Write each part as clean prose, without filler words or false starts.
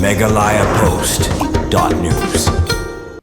megalayapost.news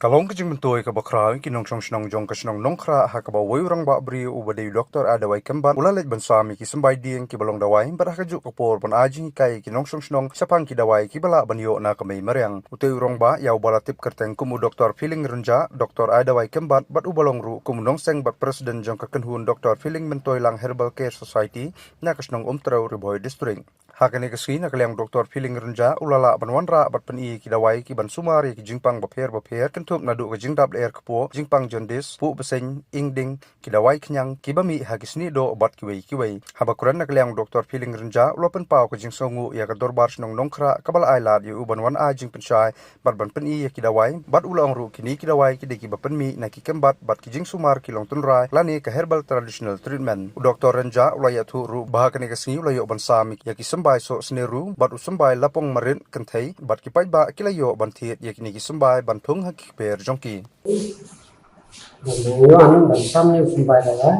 Kalong kajing bentoy ka bakraw kinong song jong ka snong nongkra ha ka bawoy rang ba bri ubade Dr. Adaway Kembat ulalet bansami ki sambay ding ki balong daway para ka juk por pan ajing kai kinong song sapang ki daway ki bala banyo na kamay maryang utoy rong ba yaw bala tip kerteng kumu Dr. Feeling Renja Dr. Adaway Kembat bat ubalong ru kumu nong seng bat president jong ka kenhun Dr. Feeling bentoy lang Herbal Care Society na ka snong umtraw Riboy District hakane kasi na kalyang Dr. Feeling Renja ulala banwanra bat pani ki daway ki ban sumari ki jingpang baper kentup nadu ka jingdap leer kepo jingpang jondis pu beseng ingding kidawai kenyang kibami hagisni do bat kiwei habakuran na kalyang Dr. Feeling Renja ulopen pau ka jing songu ya ka dorbar snong nongkra kabala ailat yu uban wan a jing pensyai bat ban peni ya kidawai bat ulang ru kini kidawai kideki bapenmi na kikembat bat kijing sumar kilong tunrai lani ka herbal traditional treatment Dr. Renja ulaya tu ru bahakane kasni ulayo ban samik ya kisembai so sneru bat usembai lapong marin kentai bat kipai ba kilayo ban thiet ya kini kisembai ban thung hakik per jongki Bukan dan samnya sampai dah,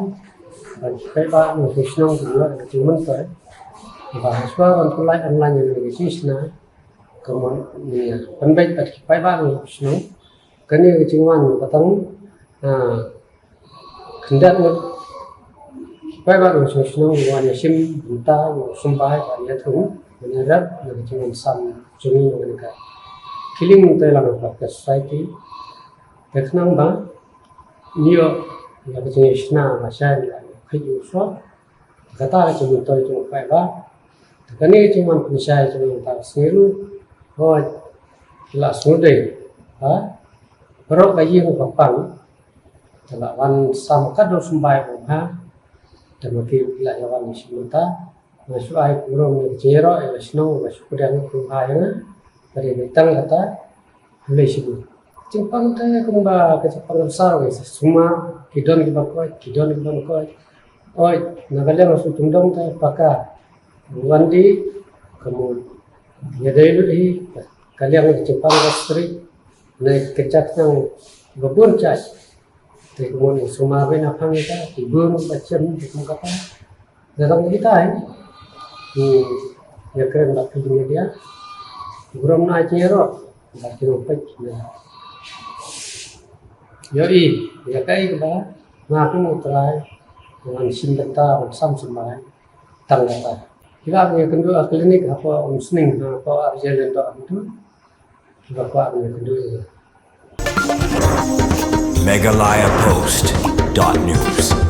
dan kita mengisahkan juga cuma tu, bahasa untuk lain online yang mengisahkan, kemudian penbaik pada kita mengisahkan, kerana cuma datang, kendak kita mengisahkan bukan sim buta, sampai pada itu, menyerap cuma sam jumi mereka, feeling itu yang mereka society. Teknang ba niyo ya kecing isna masyan kayu so kata ke cuma to itu pai ba kani cuma pensai cuma tak seru oh jelas mudah ha pero kayu kapang telah wan sam kado sumbai ha demaki la yawan simta masuk ai kurang jero ya sno masuk kudang kuhaya dari betang kata boleh sibuk Jepang tu kumba ke Jepang besar guys, semua kidon kidon koi. Oi, nagalnya masuk tungdong tu pakai wandi, kemudian ada itu di kalian di Jepang street naik kecak yang berbunca. Kemudian semua benda apa kita tibun macam macam kata. Datang kita ya keren tak punya dia. Belum naik nyerok, tak kira Yoi, ya kai ba, ngaku mutrai dengan sim data sam semai tang data. Kita punya kedua klinik apa unsning apa arjel data itu. Kita punya kedua. megalayapost.news